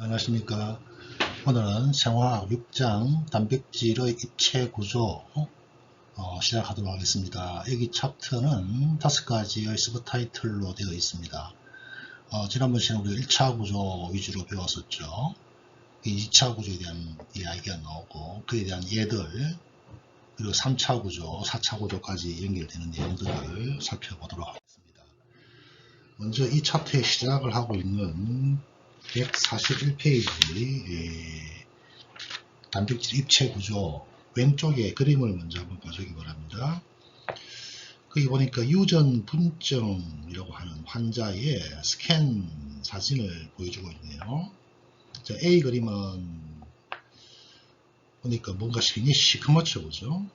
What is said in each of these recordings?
안녕하십니까. 오늘은 생화학 6장 단백질의 입체 구조 시작하도록 하겠습니다. 여기 챕터는 5가지의 서브타이틀로 되어 있습니다. 지난번 시간에 우리가 1차 구조 위주로 배웠었죠. 2차 구조에 대한 이야기가 나오고 그에 대한 예들, 그리고 3차 구조, 4차 구조까지 연결되는 내용들을 살펴보도록 하겠습니다. 먼저 이 챕터의 시작을 하고 있는 141페이지 단백질 입체 구조 왼쪽에 그림을 먼저 한번 봐주기 바랍니다. 거기 보니까 유전 분증이라고 하는 환자의 스캔 사진을 보여주고 있네요. 자, A 그림은 보니까 뭔가 굉장히 시커멓죠, 그죠?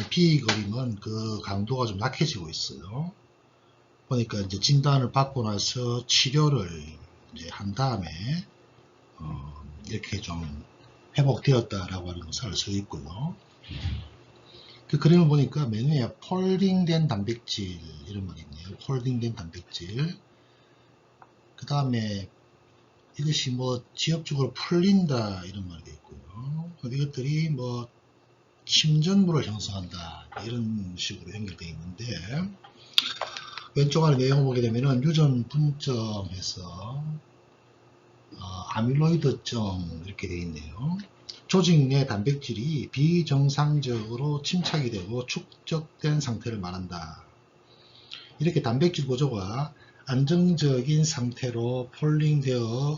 B 그림은 그 강도가 좀 약해지고 있어요. 보니까 이제 진단을 받고 나서 치료를 이제 한 다음에 이렇게 좀 회복되었다라고 하는 것을 알 수 있고요. 그 그림을 보니까 맨 위에 폴딩된 단백질 이런 말이 있네요. 폴딩된 단백질. 그 다음에 이것이 뭐 지역적으로 풀린다 이런 말이 있고요. 이것들이 뭐 침전물을 형성한다 이런 식으로 연결되어 있는데, 왼쪽 아래 내용을 보게 되면은 유전 분점에서 아밀로이드점 이렇게 되어 있네요. 조직 내 단백질이 비정상적으로 침착이 되고 축적된 상태를 말한다. 이렇게 단백질 구조가 안정적인 상태로 폴링되어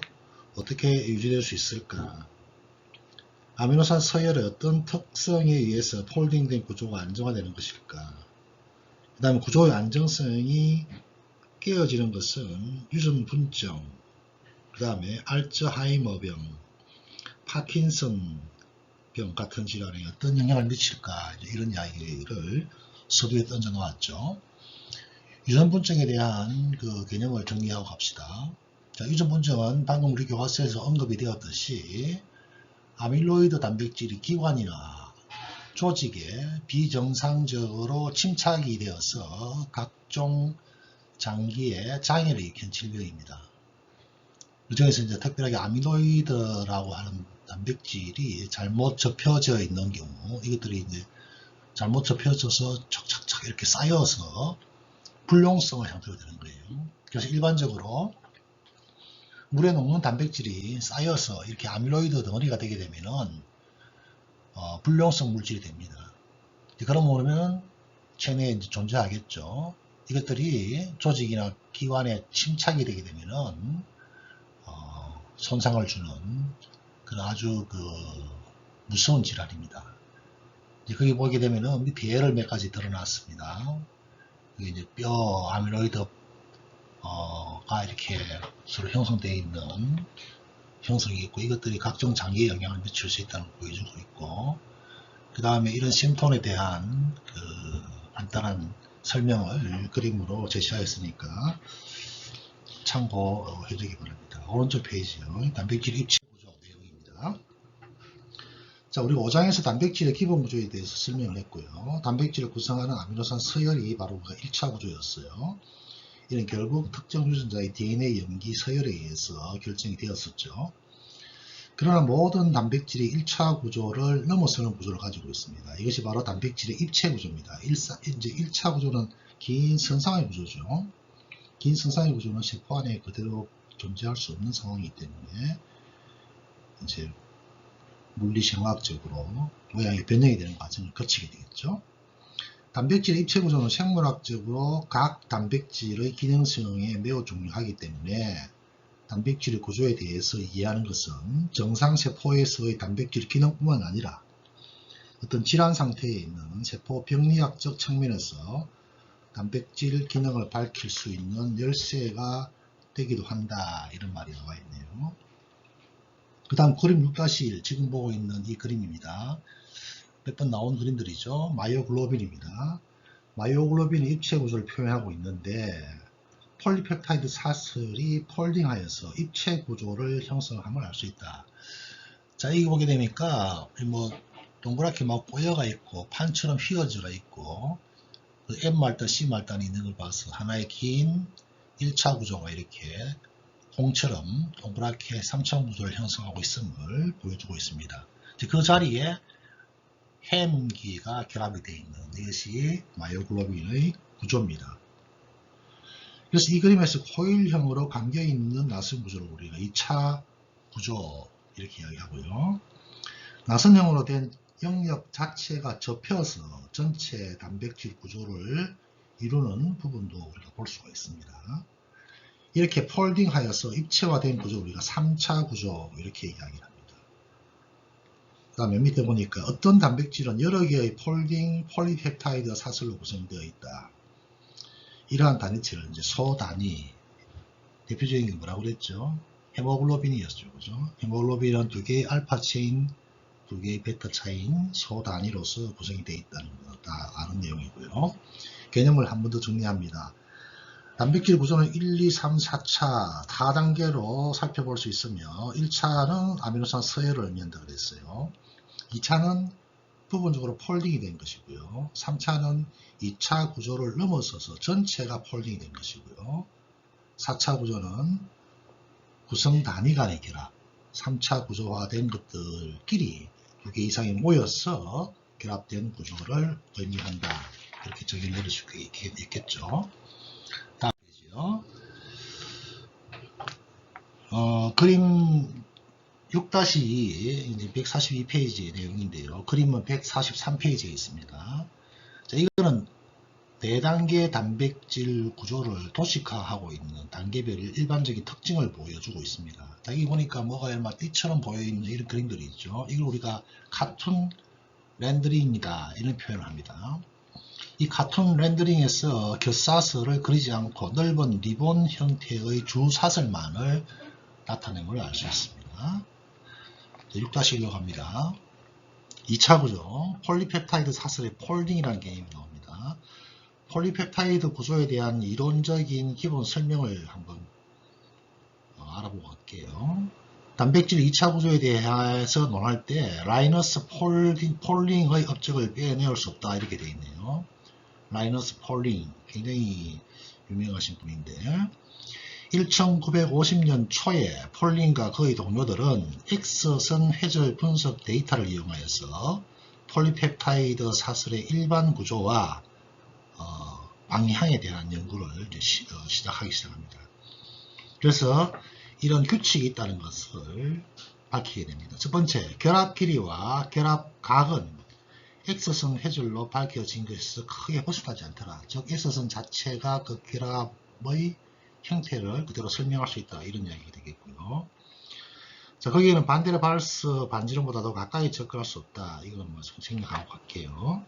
어떻게 유지될 수 있을까? 아미노산 서열의 어떤 특성에 의해서 폴딩된 구조가 안정화되는 것일까? 그 다음에 구조의 안정성이 깨어지는 것은 유전 분점, 그 다음에 알츠하이머병, 파킨슨병 같은 질환에 어떤 영향을 미칠까, 이런 이야기를 서두에 던져 놓았죠. 유전분증에 대한 그 개념을 정리하고 갑시다. 자, 유전분증은 방금 우리 교과서에서 언급이 되었듯이 아밀로이드 단백질이 기관이나 조직에 비정상적으로 침착이 되어서 각종 장기에 장애를 일으키는 질병입니다. 그 중에서 이제 특별하게 아밀로이드라고 하는 단백질이 잘못 접혀져 있는 경우, 이것들이 이제 잘못 접혀져서 착착착 이렇게 쌓여서 불용성을 형태로 되는 거예요. 그래서 일반적으로 물에 녹는 단백질이 쌓여서 이렇게 아밀로이드 덩어리가 되게 되면은 불용성 물질이 됩니다. 그러면 체내에 이제 존재하겠죠. 이것들이 조직이나 기관에 침착이 되게 되면은 손상을 주는 그런 아주 무서운 질환입니다. 거기 보게 되면은 밑에 예를 몇 가지 드러났습니다. 이게 이제 뼈 아밀로이드가 이렇게 서로 형성되어 있는 형성이 있고, 이것들이 각종 장기에 영향을 미칠 수 있다는 걸 보여주고 있고, 그 다음에 이런 심톤에 대한 간단한 설명을 그림으로 제시하였으니까 참고해 주기 바랍니다. 오른쪽 페이지요. 단백질 입체 구조 내용입니다. 자, 우리가 5장에서 단백질의 기본 구조에 대해서 설명을 했고요. 단백질을 구성하는 아미노산 서열이 바로 1차 구조였어요. 이는 결국 특정 유전자의 DNA 염기 서열에 의해서 결정이 되었었죠. 그러나 모든 단백질이 1차 구조를 넘어서는 구조를 가지고 있습니다. 이것이 바로 단백질의 입체 구조입니다. 이제 1차 구조는 긴 선상의 구조죠. 긴 선상의 구조는 세포 안에 그대로 존재할 수 없는 상황이기 때문에 이제 물리생화학적으로 모양이 변형이 되는 과정을 거치게 되겠죠. 단백질의 입체 구조는 생물학적으로 각 단백질의 기능성에 매우 중요하기 때문에 단백질의 구조에 대해서 이해하는 것은 정상세포에서의 단백질 기능뿐만 아니라 어떤 질환 상태에 있는 세포 병리학적 측면에서 단백질 기능을 밝힐 수 있는 열쇠가 되기도 한다, 이런 말이 나와 있네요. 그 다음 그림 6-1, 지금 보고 있는 이 그림입니다. 몇 번 나온 그림들이죠. 마이오글로빈입니다. 마이오글로빈의 입체 구조를 표현하고 있는데, 폴리펩타이드 사슬이 폴딩하여서 입체 구조를 형성함을 알 수 있다. 자, 이거 보게 되니까 뭐 동그랗게 막 꼬여가 있고 판처럼 휘어져 있고 M 말단, C 말단이 있는 걸 봐서 하나의 긴 1차 구조가 이렇게 홍처럼 동그랗게 3차 구조를 형성하고 있음을 보여주고 있습니다. 그 자리에 해문기가 결합이 되어 있는 이것이 마이오글로빈의 구조입니다. 그래서 이 그림에서 코일형으로 감겨있는 나선 구조를 우리가 2차 구조 이렇게 이야기하고요. 나선형으로 된 영역 자체가 접혀서 전체 단백질 구조를 이루는 부분도 우리가 볼 수가 있습니다. 이렇게 폴딩하여서 입체화된 구조를 우리가 3차 구조 이렇게 이야기를 합니다. 그 다음에 밑에 보니까 어떤 단백질은 여러 개의 폴딩 폴리펩타이드 사슬로 구성되어 있다. 이러한 단위체를 이제 소단위, 대표적인 게 뭐라고 그랬죠? 헤모글로빈이었죠. 그죠? 헤모글로빈은 2개의 알파 체인, 2개의 베타 체인 소단위로서 구성이 되어 있다는 거 다 아는 내용이고요. 개념을 한 번 더 정리합니다. 단백질 구조는 1, 2, 3, 4차 4단계로 살펴볼 수 있으며 1차는 아미노산 서열을 의미한다 그랬어요. 2차는 부분적으로 폴딩이 된 것이고요. 3차는 2차 구조를 넘어서서 전체가 폴딩이 된 것이고요. 4차 구조는 구성 단위 간의 결합, 3차 구조화된 것들끼리 2개 이상이 모여서 결합된 구조를 의미한다. 이렇게 정의를 내릴 수 있겠죠. 다음 페이지요. 그림 6-2 142페이지의 내용인데요. 그림은 143페이지에 있습니다. 자, 이거는 4단계 단백질 구조를 도식화하고 있는 단계별 일반적인 특징을 보여주고 있습니다. 자, 여기 보니까 뭐가 얼마 띠처럼 보여있는 이런 그림들이 있죠. 이걸 우리가 카툰 렌더링이다 이런 표현을 합니다. 이 카툰 렌더링에서 겹사슬을 그리지 않고 넓은 리본 형태의 주사슬만을 나타낸 걸 알 수 있습니다. 6-1로 갑니다. 2차 구조, 폴리펩타이드 사슬의 폴딩이라는 개념이 나옵니다. 폴리펩타이드 구조에 대한 이론적인 기본 설명을 한번 알아보고 갈게요. 단백질 2차 구조에 대해서 논할 때 라이너스 폴링의 업적을 빼내올 수 없다 이렇게 되어 있네요. 라이너스 폴링 굉장히 유명하신 분인데 1950년 초에 폴링과 그의 동료들은 X선 회절 분석 데이터를 이용하여서 폴리펩타이드 사슬의 일반 구조와 방향에 대한 연구를 시작하기 시작합니다. 그래서 이런 규칙이 있다는 것을 밝히게 됩니다. 첫 번째, 결합 길이와 결합 각은 X선 회절로 밝혀진 것에서 크게 벗어나지 않더라. 즉 X선 자체가 그 결합의 형태를 그대로 설명할 수 있다. 이런 이야기가 되겠고요. 자, 거기에는 반대로 발스 반지름보다도 가까이 접근할 수 없다. 이건 뭐 생략하고 갈게요.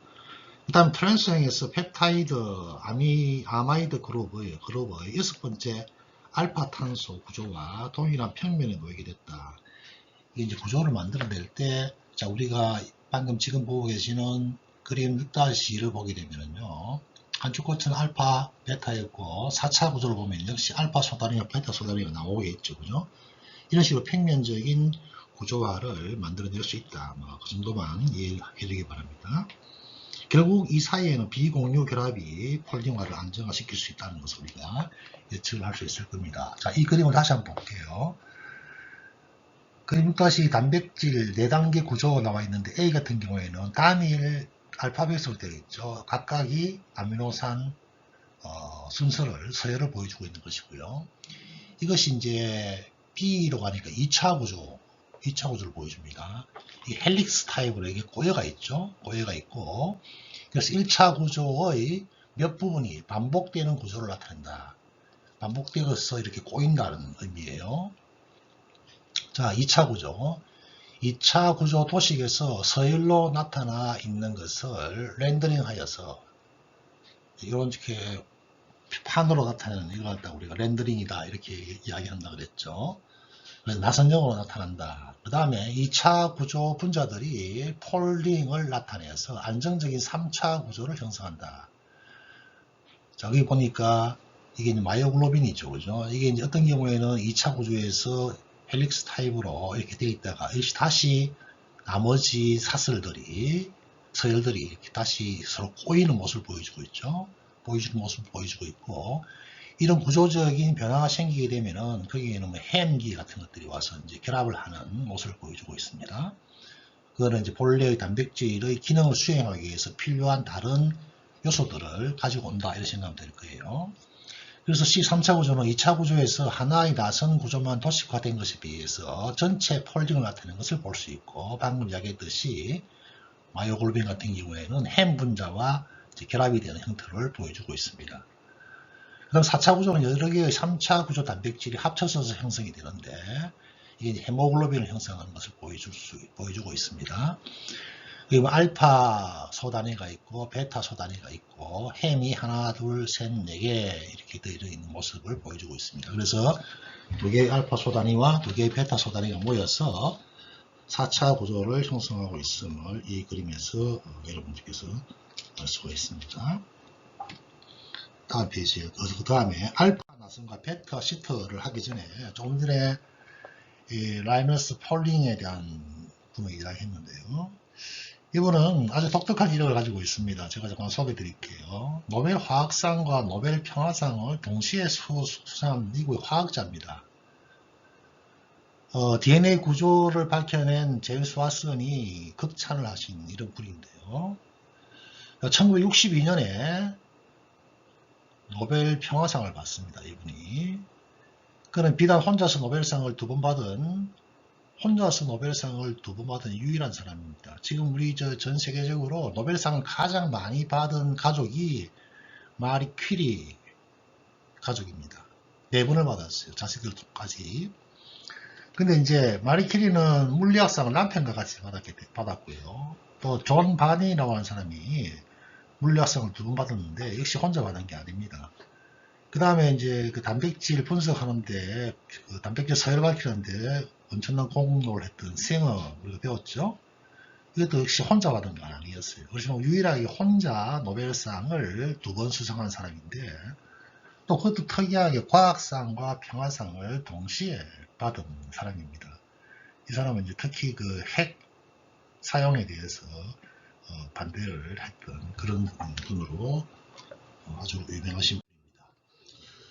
그 다음 트랜스형에서 펩타이드 아마이드 그룹의 6번째 알파 탄소 구조와 동일한 평면에 놓이게 됐다. 이게 이제 구조를 만들어낼 때, 자, 우리가 방금 지금 보고 계시는 그림 6-2를 보게 되면은요, 한쪽 끝은 알파, 베타였고, 4차 구조를 보면 역시 알파 소단위와 베타 소단위가 나오겠죠. 그죠? 이런 식으로 평면적인 구조화를 만들어낼 수 있다. 뭐, 그 정도만 이해해 주기 바랍니다. 결국 이 사이에는 비공유 결합이 폴딩화를 안정화시킬 수 있다는 것을 우리가 예측을 할 수 있을 겁니다. 자, 이 그림을 다시 한번 볼게요. 그림 6-2 단백질 4단계 구조가 나와 있는데 A 같은 경우에는 단일 알파벳으로 되어 있죠. 각각이 아미노산 순서를 서열을 보여주고 있는 것이고요. 이것이 이제 B로 가니까 2차 구조를 보여줍니다. 이 헬릭스 타입으로 이게 꼬여가 있죠. 꼬여가 있고, 그래서 1차 구조의 몇 부분이 반복되는 구조를 나타낸다. 반복되어서 이렇게 꼬인다는 의미예요. 자, 2차 구조. 2차 구조 도식에서 서열로 나타나 있는 것을 렌더링 하여서 이렇게 판으로 나타내는 이걸 갖다 우리가 렌더링이다 이렇게 이야기한다 그랬죠. 그래서 나선형으로 나타난다. 그 다음에 2차 구조 분자들이 폴딩을 나타내서 안정적인 3차 구조를 형성한다. 자, 여기 보니까 이게 이제 마이오글로빈이죠. 그죠? 이게 이제 어떤 경우에는 2차 구조에서 헬릭스 타입으로 이렇게 되어 있다가 이것이 다시 나머지 사슬들이, 서열들이 이렇게 다시 서로 꼬이는 모습을 보여주고 있죠. 보여주는 모습을 보여주고 있고, 이런 구조적인 변화가 생기게 되면은 거기에는 뭐 햄기 같은 것들이 와서 이제 결합을 하는 모습을 보여주고 있습니다. 그거는 이제 본래의 단백질의 기능을 수행하기 위해서 필요한 다른 요소들을 가지고 온다 이렇게 생각하면 될 거예요. 그래서 C3차 구조는 2차 구조에서 하나의 나선 구조만 도식화된 것에 비해서 전체 폴딩을 나타내는 것을 볼 수 있고, 방금 이야기했듯이 마이오글로빈 같은 경우에는 햄 분자와 결합이 되는 형태를 보여주고 있습니다. 그럼 4차 구조는 여러 개의 3차 구조 단백질이 합쳐서 형성이 되는데, 이게 헤모글로빈을 형성하는 것을 보여주고 있습니다. 그리고 알파 소단위가 있고 베타 소단위가 있고 햄이 하나 둘 셋 네 개 이렇게 들어있는 모습을 보여주고 있습니다. 그래서 두 개의 알파 소단위와 두 개의 베타 소단위가 모여서 4차 구조를 형성하고 있음을 이 그림에서 여러분들께서 알 수가 있습니다. 다음 페이지에 그 다음에 알파 나선과 베타 시트를 하기 전에 조금 전에 라이너스 폴링에 대한 부분을 이야기했는데요. 이분은 아주 독특한 이력을 가지고 있습니다. 제가 잠깐 소개해 드릴게요. 노벨 화학상과 노벨 평화상을 동시에 수상한 미국의 화학자입니다. DNA 구조를 밝혀낸 제임스 왓슨이 극찬을 하신 이런 분인데요. 1962년에 노벨 평화상을 받습니다. 이분이. 그는 비단 혼자서 노벨상을 두 번 받은 유일한 사람입니다. 지금 우리 전 세계적으로 노벨상을 가장 많이 받은 가족이 마리 퀴리 가족입니다. 4번을 받았어요. 자식들까지. 근데 이제 마리 퀴리는 물리학상을 남편과 같이 받았고요. 또 존 바니라고 하는 사람이 물리학상을 2번 받았는데 역시 혼자 받은 게 아닙니다. 그 다음에 이제 그 단백질 분석하는데, 그 단백질 서열 밝히는데 엄청난 공로를 했던 생어 우리가 배웠죠. 이것도 역시 혼자 받은 건 아니었어요. 그렇지만 유일하게 혼자 노벨상을 2번 수상한 사람인데, 또 그것도 특이하게 과학상과 평화상을 동시에 받은 사람입니다. 이 사람은 이제 특히 그 핵 사용에 대해서 반대를 했던 그런 분으로 아주 유명하신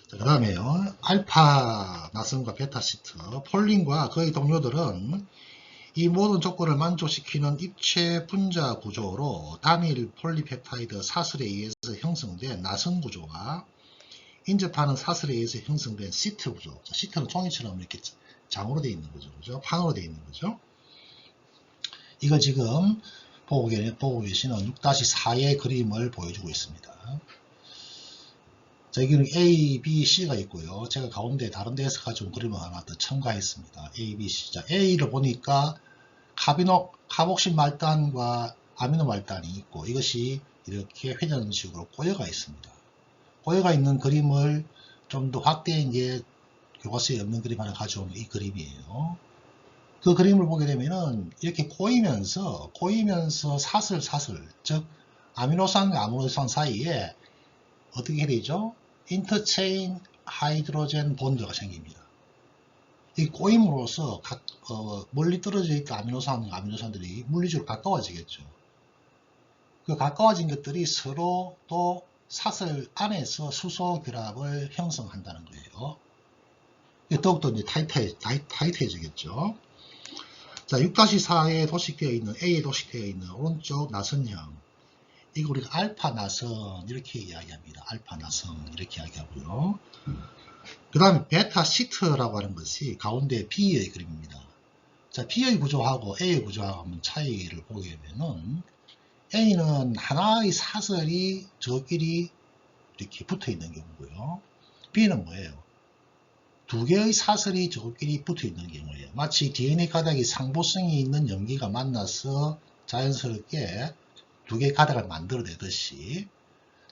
그 다음에요. 알파 나선과 베타 시트, 폴린과 그의 동료들은 이 모든 조건을 만족시키는 입체 분자 구조로 단일 폴리펩타이드 사슬에 의해서 형성된 나선 구조와 인접하는 사슬에 의해서 형성된 시트 구조. 시트는 종이처럼 이렇게 장으로 되어 있는 거죠. 그죠? 판으로 되어 있는 거죠. 이거 지금 보고 계시는 6-4의 그림을 보여주고 있습니다. 자, 여기는 A, B, C가 있고요. 제가 가운데 다른 데에서 가져온 그림을 하나 더 첨가했습니다. A, B, C. 자, A를 보니까 카복신 말단과 아미노 말단이 있고 이것이 이렇게 회전식으로 꼬여가 있습니다. 꼬여가 있는 그림을 좀 더 확대한 게 교과서에 없는 그림 하나 가져온 이 그림이에요. 그 그림을 보게 되면은 이렇게 꼬이면서 사슬, 즉 아미노산과 아미노산 사이에 어떻게 해야 되죠? 인터체인 하이드로젠 본드가 생깁니다. 이 꼬임으로써 멀리 떨어져 있던 아미노산들이 물리적으로 가까워지겠죠. 그 가까워진 것들이 서로 또 사슬 안에서 수소 결합을 형성한다는 거예요. 더욱더 이제 타이트해지겠죠. 자, 6-4에 도식되어 있는 A에 도식되어 있는 오른쪽 나선형, 이거 우리가 알파 나선 이렇게 이야기합니다. 알파 나선 이렇게 이야기하고요. 그 다음에 베타 시트라고 하는 것이 가운데 B의 그림입니다. 자, B의 구조하고 A의 구조하고 한번 차이를 보게 되면은 A는 하나의 사슬이 저끼리 이렇게 붙어 있는 경우고요. B는 뭐예요? 2개의 사슬이 저끼리 붙어 있는 경우예요. 마치 DNA 가닥이 상보성이 있는 염기가 만나서 자연스럽게 2개의 가닥을 만들어내듯이,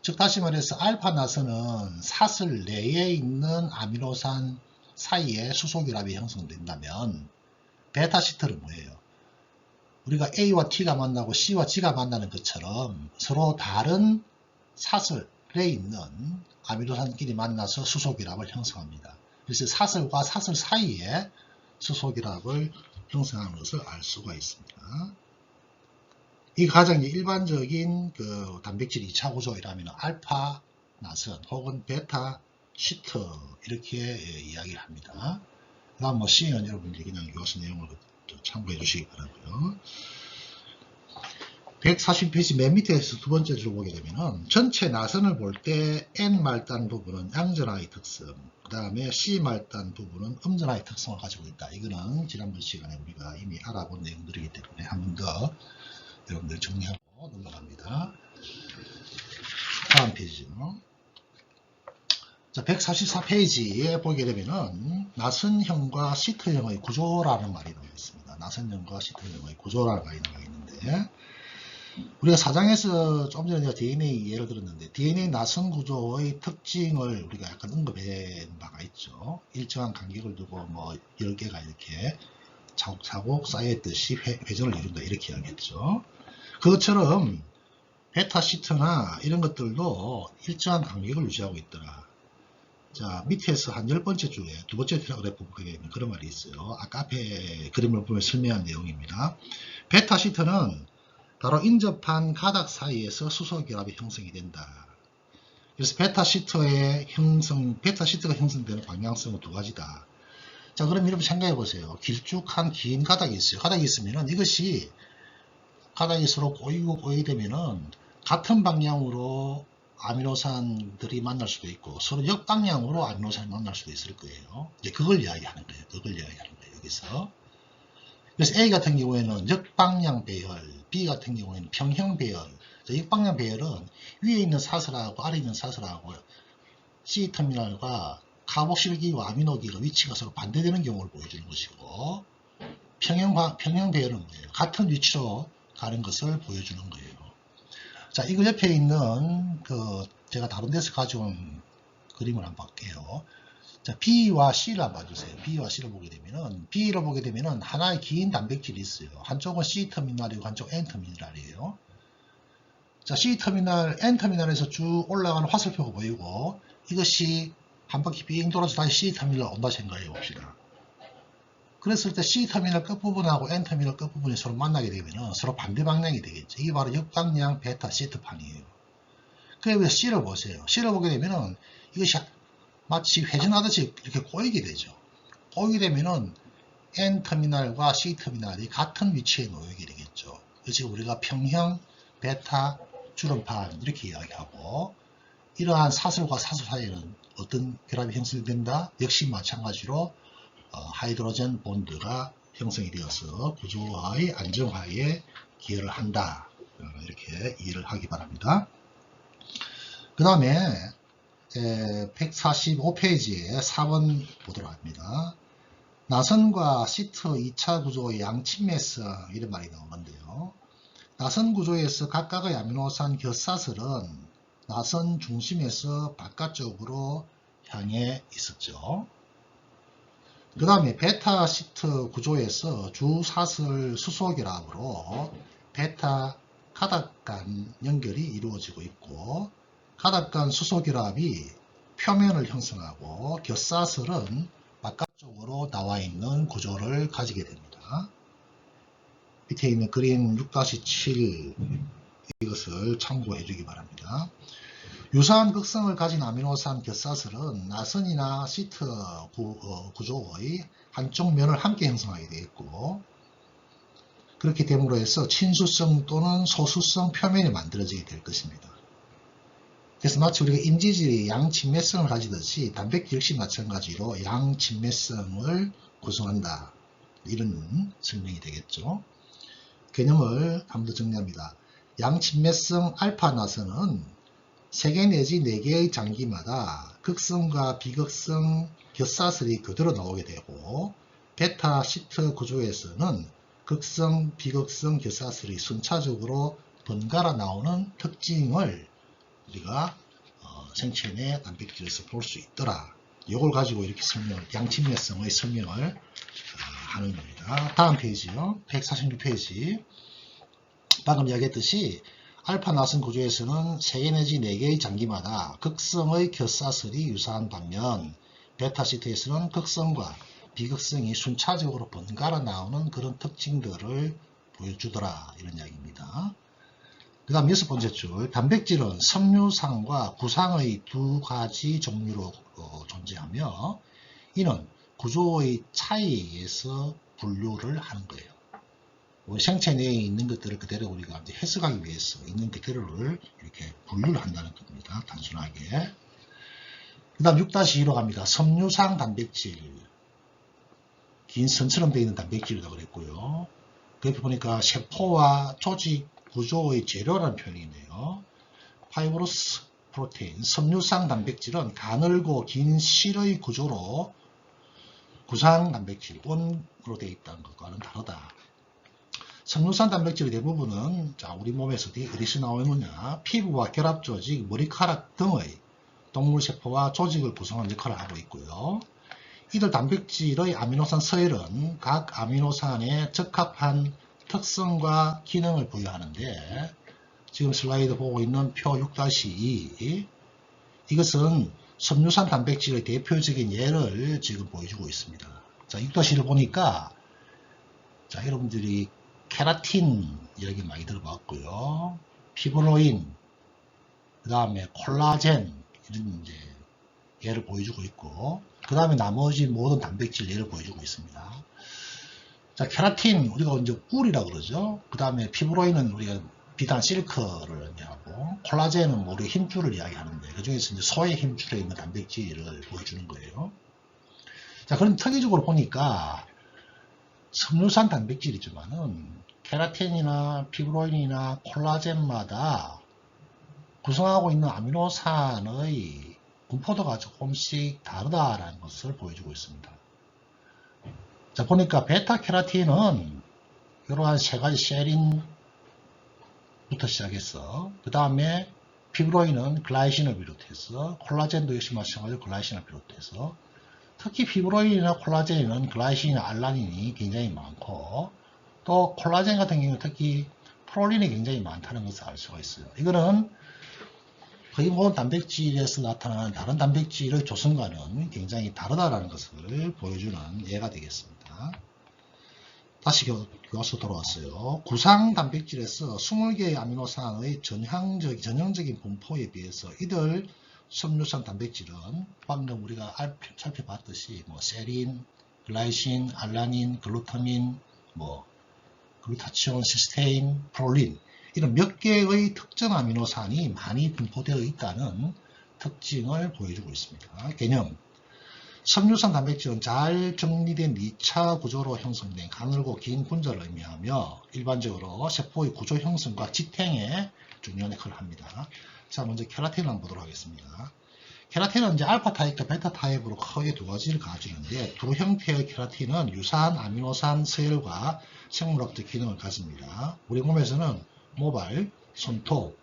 즉 다시 말해서 알파 나선은 사슬 내에 있는 아미노산 사이에 수소결합이 형성된다면 베타 시트는 뭐예요? 우리가 A와 T가 만나고 C와 G가 만나는 것처럼 서로 다른 사슬에 있는 아미노산끼리 만나서 수소결합을 형성합니다. 그래서 사슬과 사슬 사이에 수소결합을 형성하는 것을 알 수가 있습니다. 이 가장 일반적인 그 단백질 2차 구조이라면 알파 나선 혹은 베타 시트 이렇게 이야기를 합니다. 다음 뭐 C는 여러분들이 그냥 요소 내용을 참고해 주시기 바라고요. 140페이지 맨 밑에서 두 번째 줄 보게 되면은 전체 나선을 볼 때 N 말단 부분은 양전하의 특성, 그 다음에 C 말단 부분은 음전하의 특성을 가지고 있다. 이거는 지난번 시간에 우리가 이미 알아본 내용들이기 때문에 한 번 더 여러분들 정리하고 넘어갑니다. 다음 페이지요. 자, 144페이지에 보게 되면은 나선형과 시트형의 구조라는 말이 나와 있습니다. 나선형과 시트형의 구조라는 말이 나와 있는데, 우리가 4장에서 좀 전에 DNA 예를 들었는데, DNA 나선 구조의 특징을 우리가 약간 언급해 바가 있죠. 일정한 간격을 두고 뭐 10개가 이렇게 차곡차곡 쌓여있듯이 회전을 이룬다, 이렇게 이야기했죠. 그것처럼 베타 시트나 이런 것들도 일정한 간격을 유지하고 있더라. 자, 밑에서 한 10번째 주에 두 번째 그래프 보게 되면 그런 말이 있어요. 아까 앞에 그림을 보면 설명한 내용입니다. 베타 시트는 바로 인접한 가닥 사이에서 수소결합이 형성이 된다. 그래서 베타 시트가 형성되는 방향성은 두 가지다. 자, 그럼 여러분 생각해 보세요. 길쭉한 긴 가닥이 있어요. 가닥이 있으면은 이것이 가닥이 서로 꼬이게 되면은 같은 방향으로 아미노산들이 만날 수도 있고 서로 역방향으로 아미노산이 만날 수도 있을 거예요. 이제 그걸 이야기하는 거예요. 여기서. 그래서 A 같은 경우에는 역방향 배열, B 같은 경우에는 평형 배열. 역방향 배열은 위에 있는 사슬하고 아래 있는 사슬하고 C 터미널과 카복실기와 아미노기가 위치가 서로 반대되는 경우를 보여주는 것이고, 평형 배열은 뭐예요? 같은 위치로 가는 것을 보여주는 거예요. 자, 이거 옆에 있는 제가 다른 데서 가져온 그림을 한번 볼게요. 자, B와 C를 한번 봐주세요. B와 C를 보게 되면은, B를 보게 되면은 하나의 긴 단백질이 있어요. 한쪽은 C 터미널이고 한쪽 N 터미널이에요. 자, C 터미널, N 터미널에서 쭉 올라가는 화살표가 보이고, 이것이 한 바퀴 빙 돌아서 다시 C 터미널 온다 생각해 봅시다. 그랬을 때 C 터미널 끝부분하고 N 터미널 끝부분이 서로 만나게 되면 서로 반대 방향이 되겠죠. 이게 바로 역방향 베타 시트판이에요. 그래서 C를 보세요. C를 보게 되면은 이것이 마치 회전하듯이 이렇게 꼬이게 되죠. 꼬이게 되면은 N 터미널과 C 터미널이 같은 위치에 놓이게 되겠죠. 그래서 우리가 평형 베타 주름판 이렇게 이야기하고, 이러한 사슬과 사슬 사이에는 어떤 결합이 형성된다? 역시 마찬가지로 하이드로젠 본드가 형성이 되어서 구조와의 안정화에 기여를 한다. 이렇게 이해를 하기 바랍니다. 그 다음에 145페이지에 4번 보도록 합니다. 나선과 시트 2차 구조의 양친매성, 이런 말이 나오는데요. 나선 구조에서 각각의 아미노산 곁사슬은 나선 중심에서 바깥쪽으로 향해 있었죠. 그 다음에 베타 시트 구조에서 주사슬 수소결합으로 베타 가닥 간 연결이 이루어지고 있고, 가닥 간 수소결합이 표면을 형성하고 곁사슬은 바깥쪽으로 나와 있는 구조를 가지게 됩니다. 밑에 있는 그림 6-7 이것을 참고해 주기 바랍니다. 유사한 극성을 가진 아미노산 곁사슬은 나선이나 시트 구조의 한쪽 면을 함께 형성하게 되겠고, 그렇게 됨으로 해서 친수성 또는 소수성 표면이 만들어지게 될 것입니다. 그래서 마치 우리가 인지질이 양친매성을 가지듯이 단백질 역시 마찬가지로 양친매성을 구성한다. 이런 설명이 되겠죠. 개념을 한 번 더 정리합니다. 양친매성 알파 나선은 3개 내지 4개의 장기마다 극성과 비극성 곁사슬이 그대로 나오게 되고, 베타 시트 구조에서는 극성, 비극성 곁사슬이 순차적으로 번갈아 나오는 특징을 우리가 생체 내 단백질에서 볼 수 있더라. 이걸 가지고 이렇게 양친매성의 설명을 하는 겁니다. 다음 페이지요. 146페이지. 방금 이야기했듯이 알파 나선 구조에서는 3개 내지 4개의 장기마다 극성의 곁사슬이 유사한 반면, 베타 시트에서는 극성과 비극성이 순차적으로 번갈아 나오는 그런 특징들을 보여주더라. 이런 이야기입니다. 그 다음 6번째 줄, 단백질은 섬유상과 구상의 두 가지 종류로 존재하며 이는 구조의 차이에 의해서 분류를 하는 거예요. 생체 내에 있는 것들을 그대로 우리가 이제 해석하기 위해서 있는 그대로를 이렇게 분류를 한다는 겁니다. 단순하게. 그 다음 6-2로 갑니다. 섬유상 단백질, 긴 선처럼 되어 있는 단백질이라고 그랬고요. 그렇게 보니까 세포와 조직 구조의 재료라는 표현이 있네요. 파이브로스 프로테인, 섬유상 단백질은 가늘고 긴 실의 구조로 구상 단백질, 원으로 되어 있다는 것과는 다르다. 섬유상 단백질의 대부분은 우리 몸에서 어디서 나오느냐, 피부와 결합조직, 머리카락 등의 동물세포와 조직을 구성하는 역할을 하고 있고요. 이들 단백질의 아미노산 서열은 각 아미노산에 적합한 특성과 기능을 부여하는데 지금 슬라이드 보고 있는 표 6-2 이것은 섬유산 단백질의 대표적인 예를 지금 보여주고 있습니다. 자, 6-1을 보니까 여러분들이 케라틴 이렇게 많이 들어봤고요. 피브로인, 그 다음에 콜라겐 이런 이제 예를 보여주고 있고, 그 다음에 나머지 모든 단백질 예를 보여주고 있습니다. 자, 케라틴 우리가 이제 꿀이라고 그러죠. 그 다음에 피브로인은 우리가 비단 실크를 얘기하고, 콜라겐은 우리 힘줄을 이야기하는데 그 중에서 이제 소의 힘줄에 있는 단백질을 보여주는 거예요. 자, 그럼 특이적으로 보니까 섬유산 단백질이지만은 케라틴이나 피브로인이나 콜라겐마다 구성하고 있는 아미노산의 분포도가 조금씩 다르다라는 것을 보여주고 있습니다. 자, 보니까 베타케라틴은 이러한 세 가지 세린부터 시작해서 그 다음에 피브로인은 글라이신을 비롯해서 콜라겐도 역시 마찬가지로 글라이신을 비롯해서 특히 피브로인이나 콜라겐은 글라이신이나 알라닌이 굉장히 많고 또 콜라겐 같은 경우는 특히 프롤린이 굉장히 많다는 것을 알 수가 있어요. 이거는 거의 모든 단백질에서 나타나는 다른 단백질의 조성과는 굉장히 다르다라는 것을 보여주는 예가 되겠습니다. 다시 교과서 돌아왔어요. 구상 단백질에서 20개의 아미노산의 전형적인 분포에 비해서 이들 섬유산 단백질은 방금 우리가 살펴봤듯이 세린, 글라이신, 알라닌, 글루타민, 글루타치온, 시스테인, 프롤린 이런 몇 개의 특정 아미노산이 많이 분포되어 있다는 특징을 보여주고 있습니다. 개념. 섬유산 단백질은 잘 정리된 2차 구조로 형성된 가늘고 긴 분자를 의미하며 일반적으로 세포의 구조 형성과 지탱에 중요한 역할을 합니다. 자, 먼저 케라틴을 한번 보도록 하겠습니다. 케라틴은 이제 알파 타입과 베타 타입으로 크게 두 가지를 가지는데 두 형태의 케라틴은 유사한 아미노산 서열과 생물학적 기능을 가집니다. 우리 몸에서는 모발, 손톱,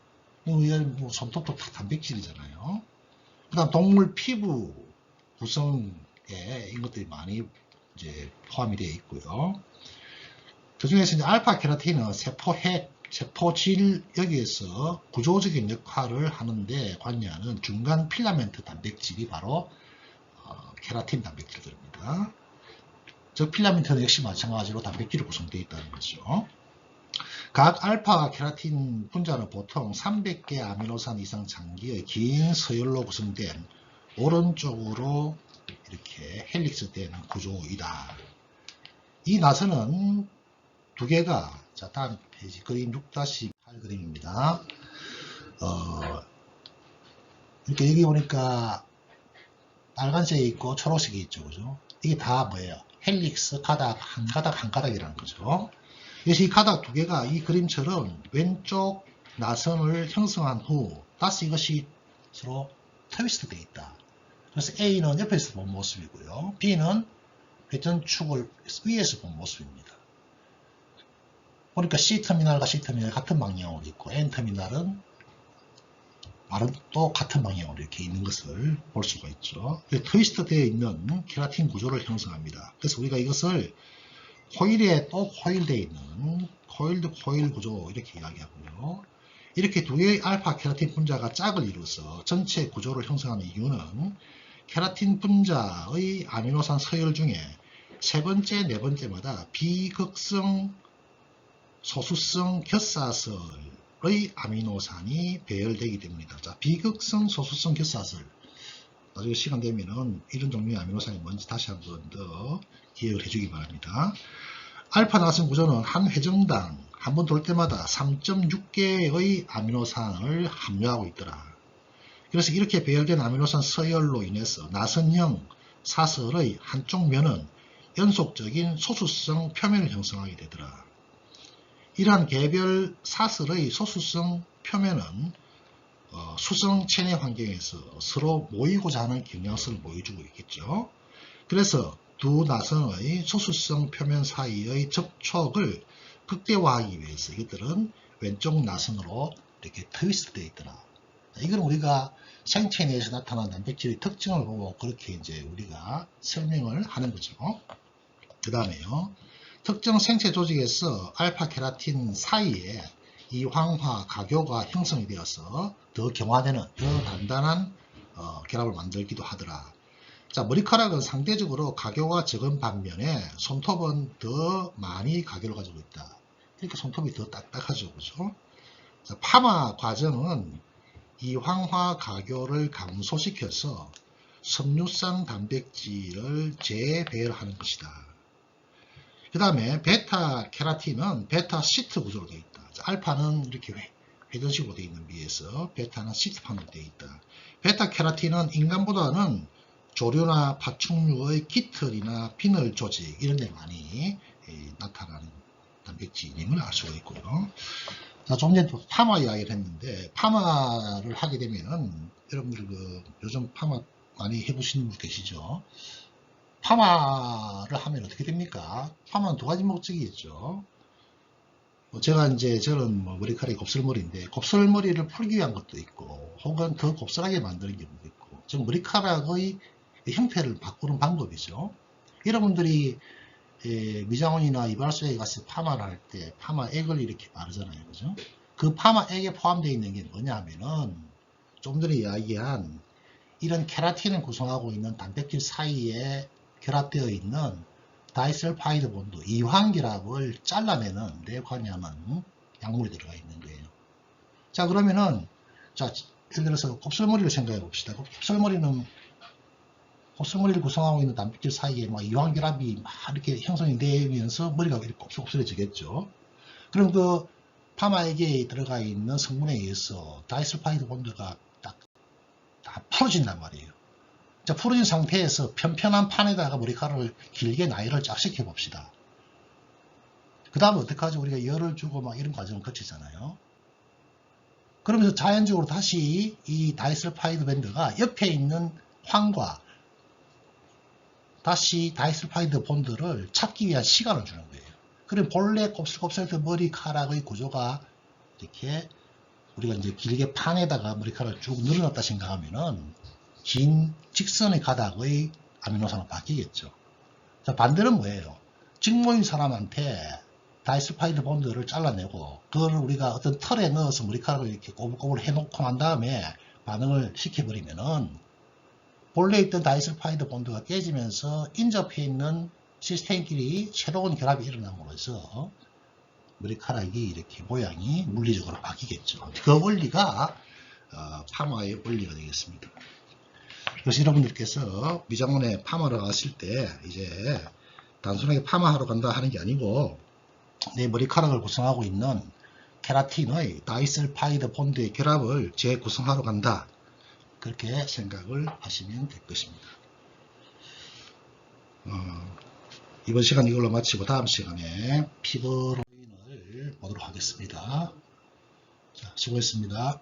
손톱도 다 단백질이잖아요. 그 다음 동물 피부 구성에 이것들이 많이 이제 포함이 되어 있고요. 그 중에서 이제 알파 케라틴은 세포핵, 세포질 여기에서 구조적인 역할을 하는데 관여하는 중간 필라멘트 단백질이 바로 케라틴 단백질들입니다. 저 필라멘트는 역시 마찬가지로 단백질로 구성되어 있다는 거죠. 각 알파 케라틴 분자는 보통 300개 아미노산 이상 장기의 긴 서열로 구성된 오른쪽으로 이렇게 헬릭스된 구조이다. 이 나선은 두 개가, 자, 다음 페이지 그림 6-8 그림입니다. 이렇게 여기 보니까 빨간색이 있고 초록색이 있죠, 그죠? 이게 다 뭐예요? 헬릭스 가닥, 한 가닥이라는 거죠. 그래서 이 가닥 두 개가 이 그림처럼 왼쪽 나선을 형성한 후 다시 이것이 서로 트위스트 되어 있다. 그래서 A는 옆에서 본 모습이고요. B는 회전축을 위에서 본 모습입니다. 보니까 C터미널과 C터미널 같은 방향으로 있고 N터미널은 또 같은 방향으로 이렇게 있는 것을 볼 수가 있죠. 트위스트 되어 있는 케라틴 구조를 형성합니다. 그래서 우리가 이것을 코일에 또 코일되어 있는 코일드 코일 구조 이렇게 이야기하고요. 이렇게 두 개의 알파 케라틴 분자가 짝을 이루어서 전체 구조를 형성하는 이유는 케라틴 분자의 아미노산 서열 중에 세 번째, 네 번째마다 비극성, 소수성 결사설 아미노산이 배열되기 때문이다. 자, 비극성 소수성 결사슬. 나중에 시간 되면은 이런 종류의 아미노산이 뭔지 다시 한번 더 기억을 해주기 바랍니다. 알파 나선 구조는 한 회전당 한 번 돌 때마다 3.6개의 아미노산을 함유하고 있더라. 그래서 이렇게 배열된 아미노산 서열로 인해서 나선형 사슬의 한쪽 면은 연속적인 소수성 표면을 형성하게 되더라. 이러한 개별 사슬의 소수성 표면은 수성 체내 환경에서 서로 모이고자 하는 경향성을 보여주고 있겠죠. 그래서 두 나선의 소수성 표면 사이의 접촉을 극대화하기 위해서 이것들은 왼쪽 나선으로 이렇게 트위스트 되어 있더라. 이건 우리가 생체 내에서 나타난 단백질의 특징을 보고 그렇게 이제 우리가 설명을 하는 거죠. 그 다음에요. 특정 생체 조직에서 알파 케라틴 사이에 이황화 가교가 형성이 되어서 더 경화되는 더 단단한 결합을 만들기도 하더라. 자, 머리카락은 상대적으로 가교가 적은 반면에 손톱은 더 많이 가교를 가지고 있다. 그러니까 손톱이 더 딱딱하죠. 그죠? 자, 파마 과정은 이황화 가교를 감소시켜서 섬유성 단백질을 재배열하는 것이다. 그 다음에 베타 케라틴은 베타 시트 구조로 되어 있다. 자, 알파는 이렇게 회전식으로 되어 있는 비해서 베타는 시트판으로 되어 있다. 베타 케라틴은 인간보다는 조류나 파충류의 깃털이나 비늘 조직 이런 데 많이 나타나는 단백질임을 알 수가 있고요. 자, 좀 전에 파마 이야기를 했는데 파마를 하게 되면은 여러분들 요즘 파마 많이 해보시는 분 계시죠? 파마를 하면 어떻게 됩니까? 파마는 두 가지 목적이 있죠. 저는 머리카락이 곱슬머리인데 곱슬머리를 풀기 위한 것도 있고 혹은 더 곱슬하게 만드는 경우도 있고 즉 머리카락의 형태를 바꾸는 방법이죠. 여러분들이 미장원이나 이발소에 가서 파마를 할 때 파마액을 이렇게 바르잖아요. 그죠? 그 파마액에 포함되어 있는 게 뭐냐 하면은 좀 전에 이야기한 이런 케라틴을 구성하고 있는 단백질 사이에 결합되어 있는 다이설파이드 본드 이황결합을 잘라내는 레과냐는 약물이 들어가 있는 거예요. 자, 그러면은 자, 예를 들어서 곱슬머리를 생각해 봅시다. 곱슬머리를 구성하고 있는 단백질 사이에 막 이황결합이 막 이렇게 형성이 되면서 머리가 이렇게 곱슬곱슬해지겠죠. 그럼 그 파마액에 들어가 있는 성분에 의해서 다이설파이드 본드가 다 풀어진단 말이에요. 자, 풀어진 상태에서 편편한 판에다가 머리카락을 길게 나이를 쫙 시켜 봅시다. 그 다음에 어떡하죠? 우리가 열을 주고 막 이런 과정을 거치잖아요. 그러면서 자연적으로 다시 이 다이설파이드 밴드가 옆에 있는 황과 다시 다이설파이드 본드를 찾기 위한 시간을 주는 거예요. 그럼 본래 곱슬곱슬했던 머리카락의 구조가 이렇게 우리가 이제 길게 판에다가 머리카락을 쭉 늘어놨다 생각하면은 긴 직선의 가닥의 아미노산으로 바뀌겠죠. 자, 반대는 뭐예요? 직모인 사람한테 다이설파이드 본드를 잘라내고 그거를 우리가 어떤 틀에 넣어서 머리카락을 이렇게 꼬불꼬불 해놓고 난 다음에 반응을 시켜버리면은 본래 있던 다이설파이드 본드가 깨지면서 인접해 있는 시스템끼리 새로운 결합이 일어남으로써 머리카락이 이렇게 모양이 물리적으로 바뀌겠죠. 그 원리가 파마의 원리가 되겠습니다. 그래서 여러분들께서 미장원에 파마를 가실 때 이제 단순하게 파마하러 간다 하는 게 아니고 내 머리카락을 구성하고 있는 케라틴의 다이설파이드 본드의 결합을 재구성하러 간다. 그렇게 생각을 하시면 될 것입니다. 이번 시간 이걸로 마치고 다음 시간에 피부로인을 보도록 하겠습니다. 자, 수고했습니다.